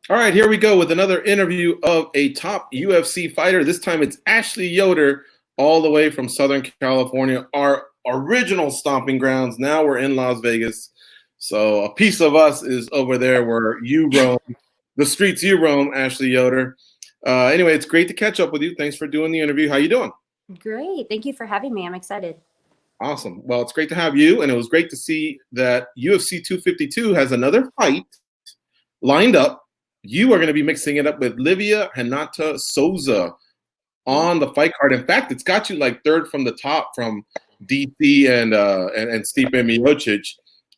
All right, here we go with another interview of a top UFC fighter. This time it's Ashley Yoder, all the way from Southern California, our original stomping grounds. Now we're in Las Vegas. So a piece of us is over there where you roam, the streets you roam, Ashley Yoder. Anyway, it's great to catch up with you. Thanks for doing the interview. How you doing? Great. Thank you for having me. I'm excited. Awesome. Well, it's great to have you, and it was great to see that UFC 252 has another fight lined up. You are going to be mixing it up with Livia Renata Souza on the fight card. In fact, it's got you like third from the top from DC and Stipe Miocic.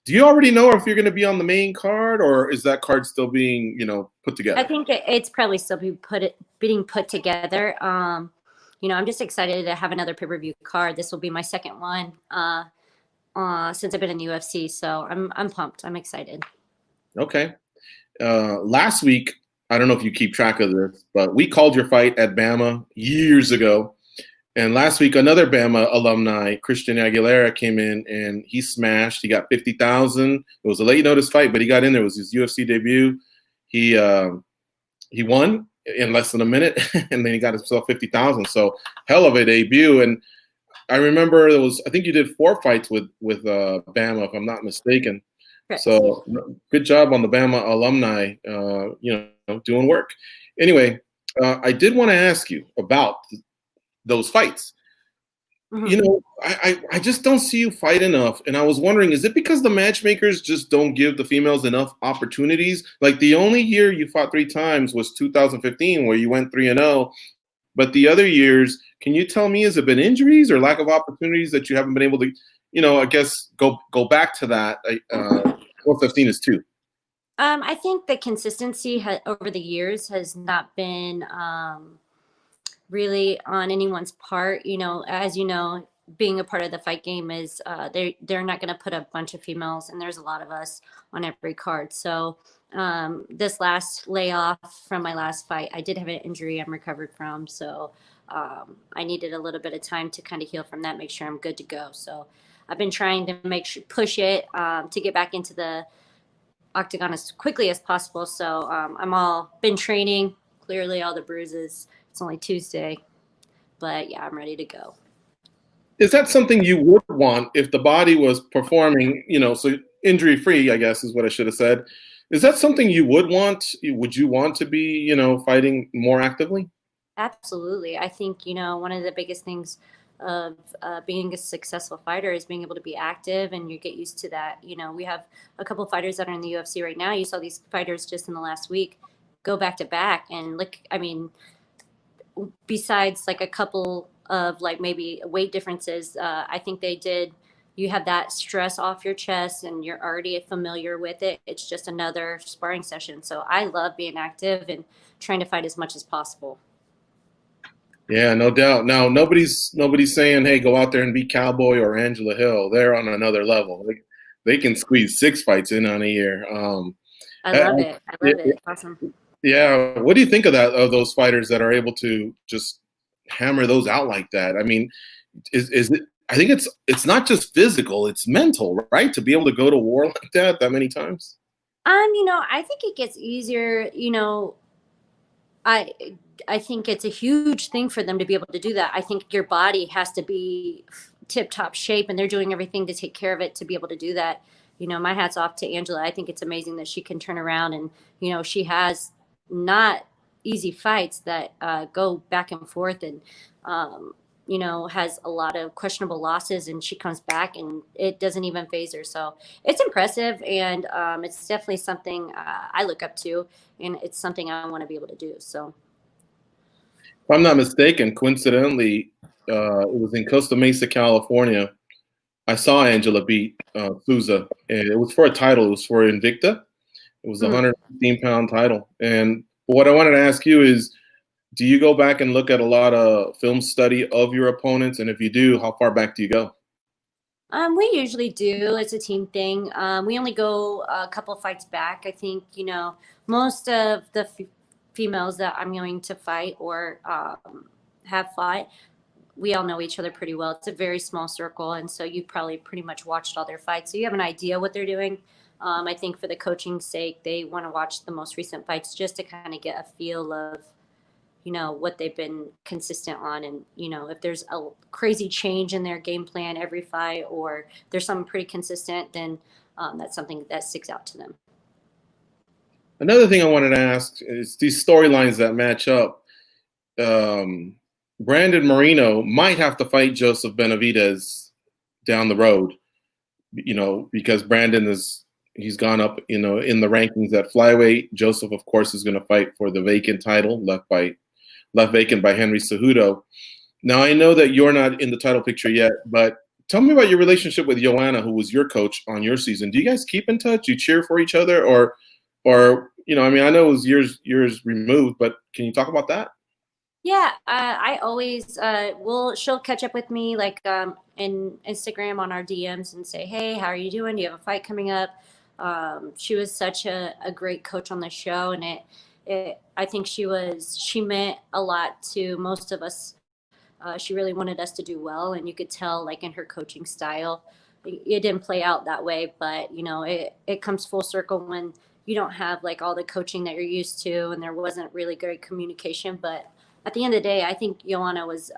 Do you already know if you're going to be on the main card, or is that card still being put I together? think it's probably still being put together. I'm just excited to have another pay-per-view card. This will be my second one since I've been in the UFC, so I'm pumped. I'm excited. Okay. Last week, I don't know if you keep track of this, but we called your fight at Bama years ago. And last week, another Bama alumni, Christian Aguilera, came in and he smashed. He got 50,000. It was a late notice fight, but he got in there. It was his UFC debut. He won in less than a minute, and then he got himself 50,000. So hell of a debut. And I remember I think you did 4 fights with Bama, if I'm not mistaken. Correct. So good job on the Bama alumni, doing work. Anyway, I did want to ask you about those fights. Mm-hmm. I just don't see you fight enough. And I was wondering, is it because the matchmakers just don't give the females enough opportunities? Like the only year you fought 3 times was 2015, where you went 3-0. But the other years, can you tell me, has it been injuries or lack of opportunities that you haven't been able to, I guess go back to that? 2015 is 2. I think the consistency over the years has not been really on anyone's part. As you know, being a part of the fight game is they're not going to put a bunch of females, and there's a lot of us on every card. So this last layoff from my last fight, I did have an injury I'm recovered from. So I needed a little bit of time to kind of heal from that, make sure I'm good to go. So I've been trying to push it to get back into the octagon as quickly as possible. So I'm all been training, clearly all the bruises. It's only Tuesday, but yeah, I'm ready to go. Is that something you would want if the body was performing, so injury free, I guess is what I should have said. Is that something you would want? Would you want to be, fighting more actively? Absolutely. I think, one of the biggest things of being a successful fighter is being able to be active, and you get used to that. We have a couple of fighters that are in the UFC right now. You saw these fighters just in the last week go back to back. And besides like a couple of like maybe weight differences, I think you have that stress off your chest and you're already familiar with it. It's just another sparring session. So I love being active and trying to fight as much as possible. Yeah, no doubt. Now nobody's saying, "Hey, go out there and beat Cowboy or Angela Hill." They're on another level. They can squeeze 6 fights in on a year. I I- love it. I love it. Awesome. yeah. What do you think of that? Of those fighters that are able to just hammer those out like that? I mean, is it? I think it's not just physical; it's mental, right? To be able to go to war like that many times. I think it gets easier. I I think it's a huge thing for them to be able to do that. I think your body has to be tip top shape, and they're doing everything to take care of it to be able to do that. My hat's off to Angela. I think it's amazing that she can turn around, and she has not easy fights that go back and forth, and has a lot of questionable losses, and she comes back and it doesn't even phase her. So it's impressive, and it's definitely something I look up to, and it's something I want to be able to do. So If I'm not mistaken, coincidentally, it was in Costa Mesa, California. I saw Angela beat Souza, and it was for a title. It was for Invicta. It was a mhm. 115-pound title. And what I wanted to ask you is, do you go back and look at a lot of film study of your opponents? And if you do, how far back do you go? We usually do. It's a team thing. We only go a couple fights back. I think, most of the females that I'm going to fight or have fought, we all know each other pretty well. It's a very small circle. And so you've probably pretty much watched all their fights. So you have an idea what they're doing. I think for the coaching's sake, they want to watch the most recent fights just to kind of get a feel of, what they've been consistent on. And, if there's a crazy change in their game plan every fight, or there's something pretty consistent, then that's something that sticks out to them. Another thing I wanted to ask is these storylines that match up. Brandon Moreno might have to fight Joseph Benavidez down the road, because Brandon he's gone up, in the rankings at flyweight. Joseph, of course, is going to fight for the vacant title left vacant by Henry Cejudo. Now, I know that you're not in the title picture yet, but tell me about your relationship with Joanna, who was your coach on your season. Do you guys keep in touch? You cheer for each other, or I know it was years removed, but can you talk about that? Yeah, I always she'll catch up with me like in Instagram on our DMs and say, hey, how are you doing? Do you have a fight coming up? She was such a great coach on the show, and I think she meant a lot to most of us. She really wanted us to do well, and you could tell like in her coaching style. It didn't play out that way, but it comes full circle when you don't have like all the coaching that you're used to, and there wasn't really great communication. But at the end of the day, I think Joanna was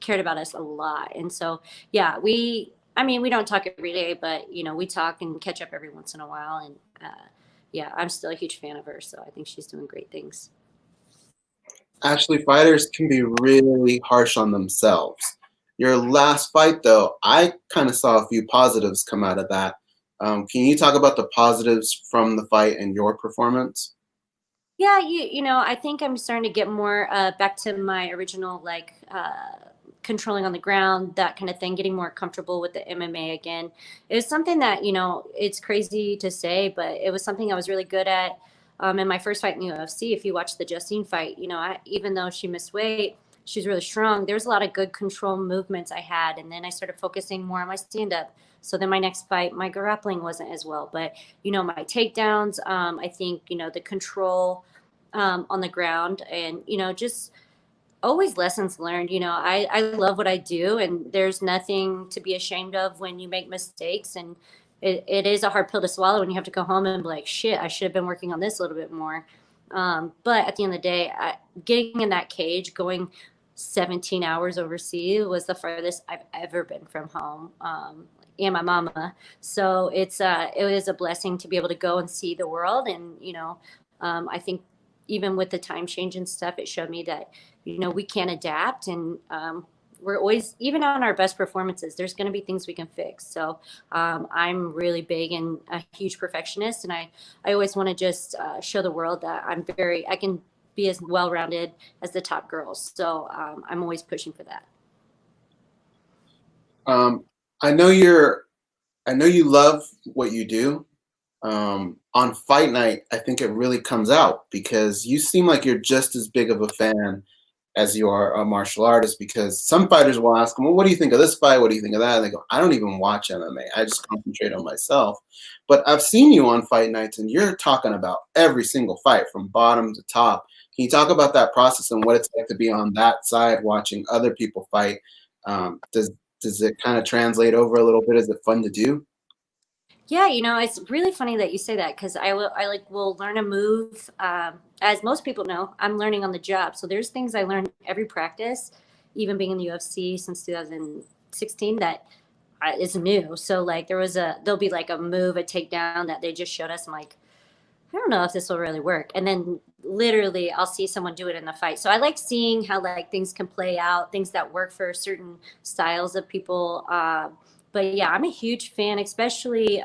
cared about us a lot, and so yeah, we don't talk every day, but we talk and catch up every once in a while, and yeah, I'm still a huge fan of her, so I think she's doing great things. Actually, fighters can be really harsh on themselves. Your last fight, though, I kind of saw a few positives come out of that. Can you talk about the positives from the fight and your performance? Yeah, I think I'm starting to get more back to my original, like controlling on the ground, that kind of thing, getting more comfortable with the MMA again. It was something that, it's crazy to say, but it was something I was really good at in my first fight in the UFC. If you watch the Justine fight, even though she missed weight, she was really strong. There was a lot of good control movements I had. And then I started focusing more on my stand up. So then my next fight, my grappling wasn't as well. But, my takedowns, I think, the control on the ground, and, just always lessons learned. I love what I do, and there's nothing to be ashamed of when you make mistakes. And it is a hard pill to swallow when you have to go home and be like, shit, I should have been working on this a little bit more. But at the end of the day, getting in that cage, going 17 hours overseas was the farthest I've ever been from home. And my mama. So it was a blessing to be able to go and see the world. And, I think even with the time change and stuff, it showed me that, we can adapt, and we're always, even on our best performances, there's going to be things we can fix. So I'm really big and a huge perfectionist, and I always want to just show the world that I can be as well-rounded as the top girls. So I'm always pushing for that. I know you love what you do. On fight night, I think it really comes out because you seem like you're just as big of a fan as you are a martial artist, because some fighters will ask them, well, what do you think of this fight? What do you think of that? And they go, I don't even watch MMA. I just concentrate on myself. But I've seen you on fight nights, and you're talking about every single fight from bottom to top. Can you talk about that process and what it's like to be on that side watching other people fight? Does it kind of translate over a little bit? Is it fun to do? Yeah, it's really funny that you say that, because I will learn a move. As most people know, I'm learning on the job. So there's things I learn every practice, even being in the UFC since 2016, that is new. So like there'll be like a move, a takedown that they just showed us. I'm like, I don't know if this will really work. And then literally I'll see someone do it in the fight. So I like seeing how like things can play out, things that work for certain styles of people. But yeah, I'm a huge fan, especially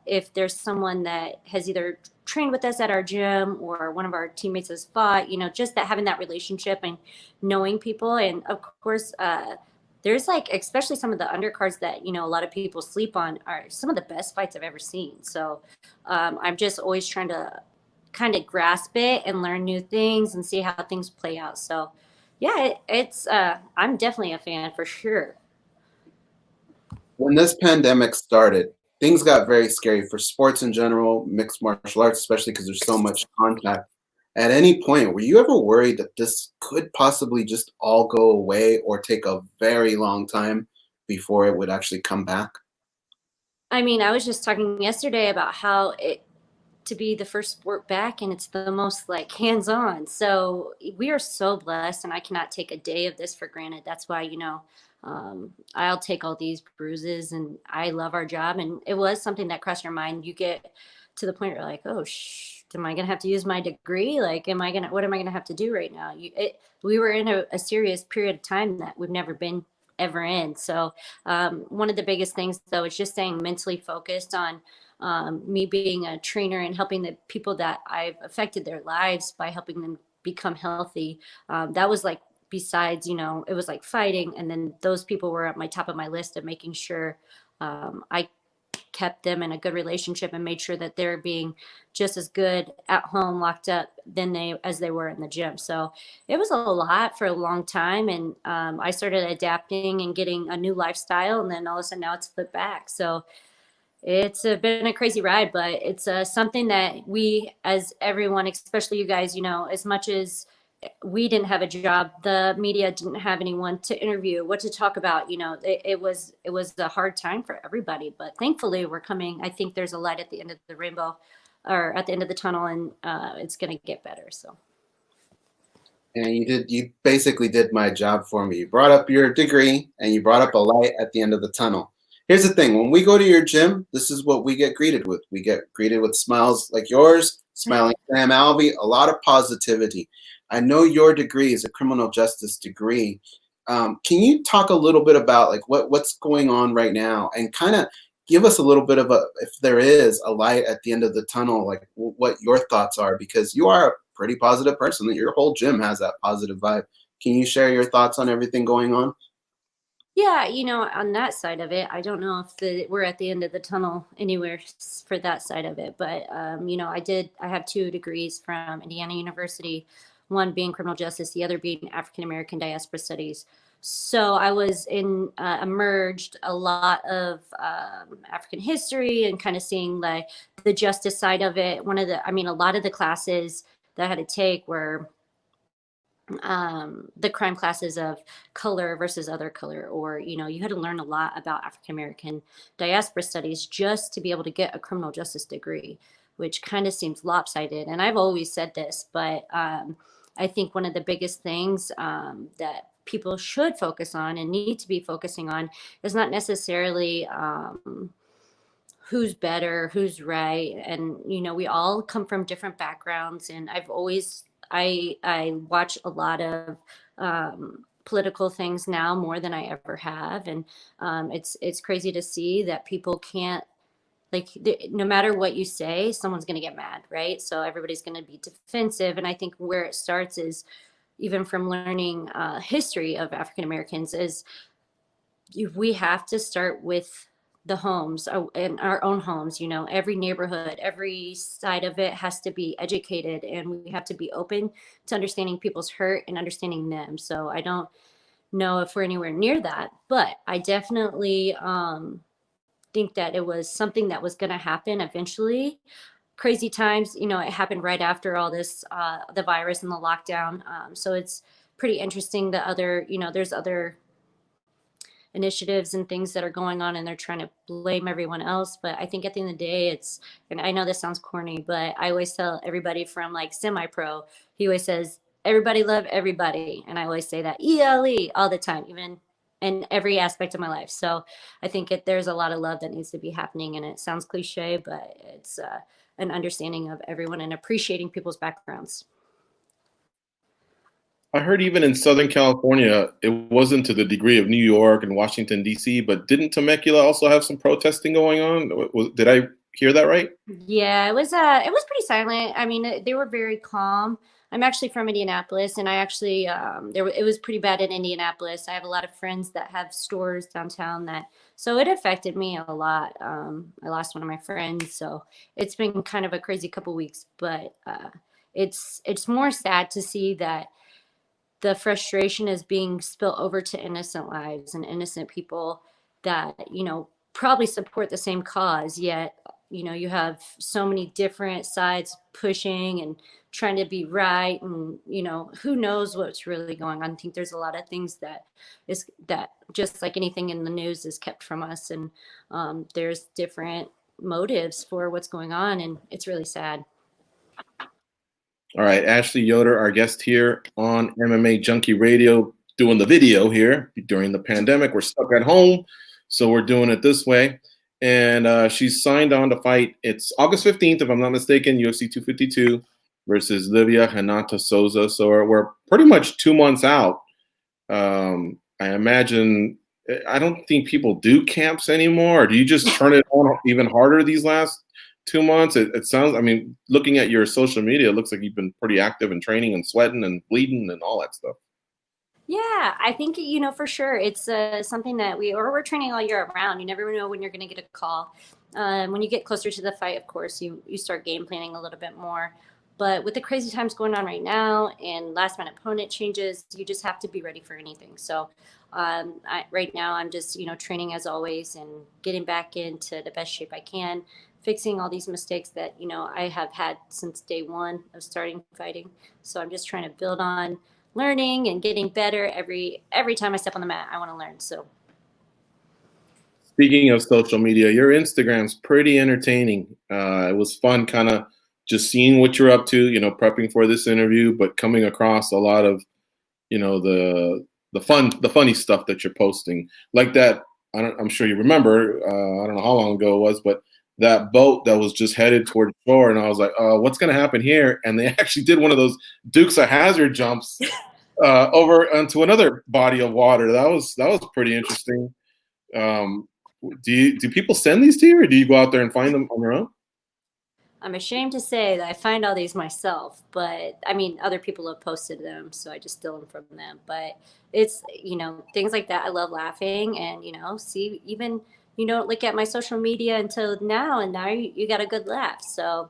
if there's someone that has either trained with us at our gym or one of our teammates has fought, just that having that relationship and knowing people. And of course, there's like, especially some of the undercards that, a lot of people sleep on are some of the best fights I've ever seen. So I'm just always trying to kind of grasp it and learn new things and see how things play out. So yeah, I'm definitely a fan for sure. When this pandemic started, things got very scary for sports in general, mixed martial arts, especially because there's so much contact. At any point, were you ever worried that this could possibly just all go away or take a very long time before it would actually come back? I mean, I was just talking yesterday about how to be the first sport back, and it's the most like hands-on. So we are so blessed, and I cannot take a day of this for granted. That's why, I'll take all these bruises, and I love our job. And it was something that crossed your mind. You get to the point where you're like, oh am I gonna have to use my degree? Like, what am I gonna have to do right now? We were in a serious period of time that we've never been ever in. So one of the biggest things though is just staying mentally focused on me being a trainer and helping the people that I've affected their lives by helping them become healthy. That was like, besides, it was like fighting. And then those people were at my top of my list of making sure I kept them in a good relationship and made sure that they're being just as good at home locked up as they were in the gym. So it was a lot for a long time. And I started adapting and getting a new lifestyle. And then all of a sudden now it's flipped back. So it's been a crazy ride, but it's something that we, as everyone, especially you guys, as much as we didn't have a job, the media didn't have anyone to interview, what to talk about. It was a hard time for everybody, but thankfully we're coming. I think there's a light at the end of the rainbow, or at the end of the tunnel, and it's going to get better. So. And you basically did my job for me. You brought up your degree and you brought up a light at the end of the tunnel. Here's the thing. When we go to your gym, this is what we get greeted with. We get greeted with smiles like yours, smiling Sam Alvey, a lot of positivity. I know your degree is a criminal justice degree. Can you talk a little bit about like what's going on right now and kind of give us a little bit of if there is a light at the end of the tunnel, like what your thoughts are, because you are a pretty positive person. That your whole gym has that positive vibe. Can you share your thoughts on everything going on? Yeah, on that side of it, I don't know if we're at the end of the tunnel anywhere for that side of it. But, I have 2 degrees from Indiana University, one being criminal justice, the other being African American diaspora studies. So I was immersed a lot of African history and kind of seeing the justice side of it. A lot of the classes that I had to take were the crime classes of color versus other color, or you had to learn a lot about African American diaspora studies just to be able to get a criminal justice degree, which kind of seems lopsided. And I've always said this, but I think one of the biggest things that people should focus on and need to be focusing on is not necessarily who's better, who's right. And, we all come from different backgrounds. And I watch a lot of political things now more than I ever have. And it's crazy to see that people can't, no matter what you say, someone's going to get mad, right? So everybody's going to be defensive. And I think where it starts is even from learning history of African Americans is we have to start with the homes, in our own homes. Every neighborhood, every side of it has to be educated, and we have to be open to understanding people's hurt and understanding them. So I don't know if we're anywhere near that, but I definitely think that it was something that was going to happen eventually. Crazy times, it happened right after all this, the virus and the lockdown. So it's pretty interesting. There's other initiatives and things that are going on, and they're trying to blame everyone else. But I think at the end of the day, and I know this sounds corny, but I always tell everybody from like semi-pro, he always says, everybody love everybody. And I always say that ELE all the time, even in every aspect of my life. So I think there's a lot of love that needs to be happening. And it sounds cliche, but it's an understanding of everyone and appreciating people's backgrounds. I heard even in Southern California, it wasn't to the degree of New York and Washington, D.C., but didn't Temecula also have some protesting going on? Did I hear that right? Yeah, it was pretty silent. I mean, they were very calm. I'm actually from Indianapolis, and I actually it was pretty bad in Indianapolis. I have a lot of friends that have stores downtown, so it affected me a lot. I lost one of my friends, so it's been kind of a crazy couple weeks. But it's more sad to see that the frustration is being spilled over to innocent lives and innocent people that probably support the same cause, yet you have so many different sides pushing and trying to be right, and who knows what's really going on. I think there's a lot of things that just like anything in the news is kept from us, and there's different motives for what's going on, and it's really sad. All right, Ashley Yoder, our guest here on MMA Junkie Radio, doing the video here during the pandemic. We're stuck at home, so we're doing it this way. And she's signed on to fight. It's August 15th, if I'm not mistaken, UFC 252 versus Livia Renata Souza. So we're pretty much 2 months out. I imagine, I don't think people do camps anymore. Or do you just turn it on even harder these last 2 months? It sounds, I mean, looking at your social media, it looks like you've been pretty active in training and sweating and bleeding and all that stuff. Yeah, I think, for sure it's something that we're training all year round. You never know when you're going to get a call. When you get closer to the fight, of course, you start game planning a little bit more. But with the crazy times going on right now and last minute opponent changes, you just have to be ready for anything. So right now I'm just, training as always and getting back into the best shape I can, fixing all these mistakes that, I have had since day one of starting fighting. So I'm just trying to build on learning and getting better every time I step on the mat. I want to learn. So speaking of social media, your Instagram's pretty entertaining. It was fun kind of just seeing what you're up to, prepping for this interview, but coming across a lot of, the funny stuff that you're posting, like that. I'm sure you remember. I don't know how long ago it was, but that boat that was just headed toward shore, and I was like, what's going to happen here? And they actually did one of those Dukes of Hazzard jumps over onto another body of water. That was pretty interesting. Do people send these to you, or do you go out there and find them on your own? I'm ashamed to say that I find all these myself, but I mean, other people have posted them, so I just steal them from them. But it's, things like that. I love laughing and, see, even, look at my social media until now, and now you got a good laugh. So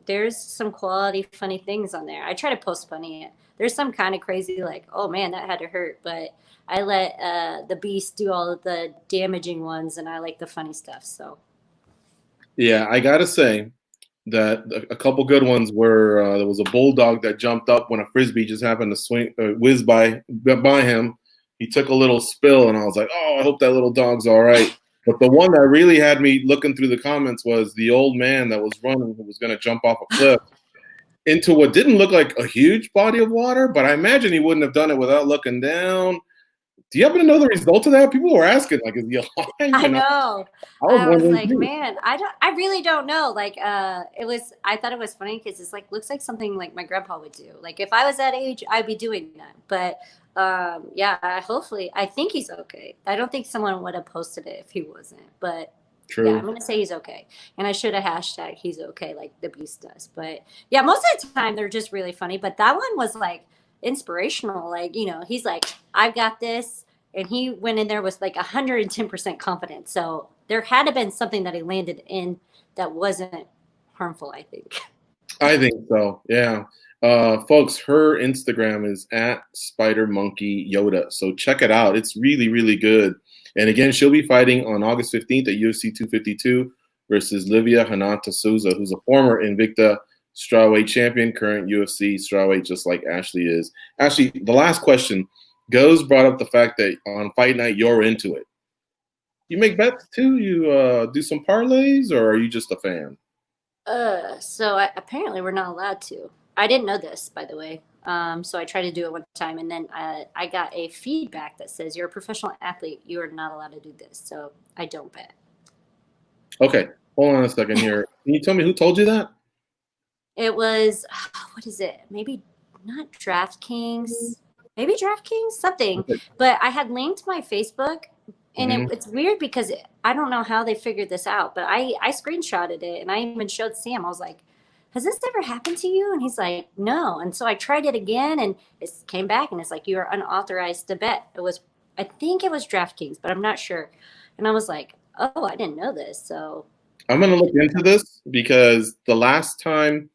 there's some quality, funny things on there. I try to post funny. There's some kind of crazy, like, oh man, that had to hurt. But I let the beast do all of the damaging ones, and I like the funny stuff. So. Yeah, I gotta say that a couple good ones were there was a bulldog that jumped up when a frisbee just happened to whiz by him. He took a little spill, and I was like, "Oh, I hope that little dog's all right." But the one that really had me looking through the comments was the old man that was running, who was going to jump off a cliff into what didn't look like a huge body of water. But I imagine he wouldn't have done it without looking down. Do you happen to know the result of that? People were asking, like, is he alive? I know. I was like, man, I really don't know. Like, I thought it was funny because it's like, looks like something like my grandpa would do. Like, if I was that age, I'd be doing that. But yeah, I think he's okay. I don't think someone would have posted it if he wasn't. But True. Yeah, I'm going to say he's okay. And I should have hashtag he's okay like the beast does. But yeah, most of the time they're just really funny. But that one was like inspirational. Like, he's like, I've got this. And he went in there with like 110% confidence. So there had to have been something that he landed in that wasn't harmful, I think. I think so, yeah. Folks, her Instagram is at Spider Monkey Yoda. So check it out. It's really, really good. And again, she'll be fighting on August 15th at UFC 252 versus Livia Renata Souza, who's a former Invicta strawweight champion, current UFC strawweight, just like Ashley is. Ashley, the last question. Goes brought up the fact that on fight night, you're into it. You make bets too? You do some parlays, or are you just a fan? So apparently we're not allowed to. I didn't know this, by the way. So I tried to do it one time, and then I got a feedback that says you're a professional athlete. You are not allowed to do this. So I don't bet. Okay, hold on a second here. Can you tell me who told you that? It was, what is it? Maybe not DraftKings. Maybe DraftKings, something. Okay. But I had linked my Facebook, and it's weird because I don't know how they figured this out, but I screenshotted it, and I even showed Sam. I was like, has this ever happened to you? And he's like, no. And so I tried it again, and it came back, and it's like, you are unauthorized to bet. I think it was DraftKings, but I'm not sure. And I was like, oh, I didn't know this. So I'm going to look into this because the last time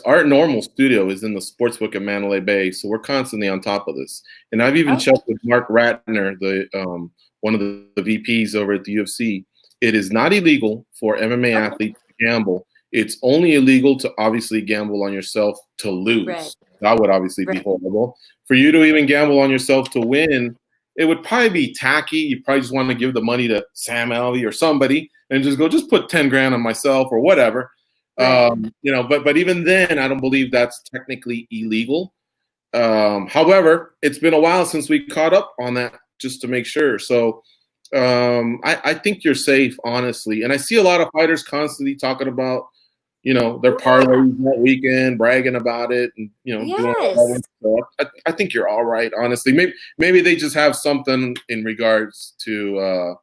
our normal studio is in the sportsbook at Mandalay Bay, so we're constantly on top of this. And I've even checked with Mark Ratner, the one of the VPs over at the UFC, it is not illegal for MMA athletes to gamble. It's only illegal to obviously gamble on yourself to lose. Right. That would obviously be horrible. For you to even gamble on yourself to win, it would probably be tacky. You probably just want to give the money to Sam Alvey or somebody and just put 10 grand on myself or whatever. Right. But even then, I don't believe that's technically illegal. However, it's been a while since we caught up on that just to make sure. So I think you're safe, honestly. And I see a lot of fighters constantly talking about, their parlays that weekend, bragging about it, and doing all that stuff. I think you're all right, honestly. Maybe they just have something in regards to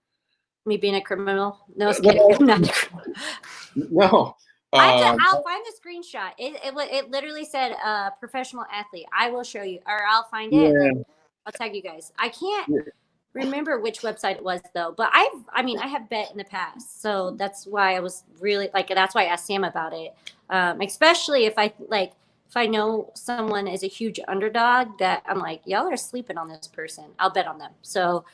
me being a criminal. No, I was kidding. I'm not a criminal. No. I'll find the screenshot. It literally said professional athlete. I will show you, or I'll find it. Yeah. I'll tag you guys. I can't remember which website it was though, but I have bet in the past, so that's why I was really that's why I asked Sam about it. Especially if I know someone is a huge underdog that I'm like, y'all are sleeping on this person, I'll bet on them. So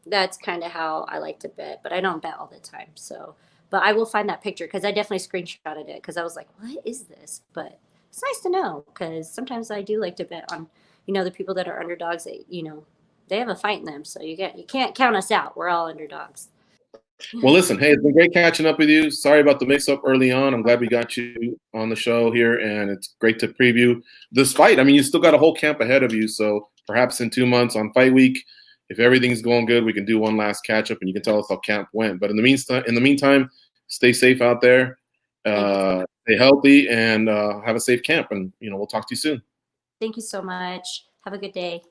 that's kind of how I like to bet, but I don't bet all the time. So, but I will find that picture because I definitely screenshotted it because I was like, what is this? But it's nice to know because sometimes I do like to bet on, the people that are underdogs that, they have a fight in them. So you can't count us out. We're all underdogs. Well, listen, hey, it's been great catching up with you. Sorry about the mix-up early on. I'm glad we got you on the show here, and it's great to preview this fight. I mean, you still got a whole camp ahead of you, so perhaps in 2 months on Fight Week, if everything's going good, we can do one last catch-up, and you can tell us how camp went. But in the meantime, stay safe out there, stay healthy, and have a safe camp. And we'll talk to you soon. Thank you so much. Have a good day.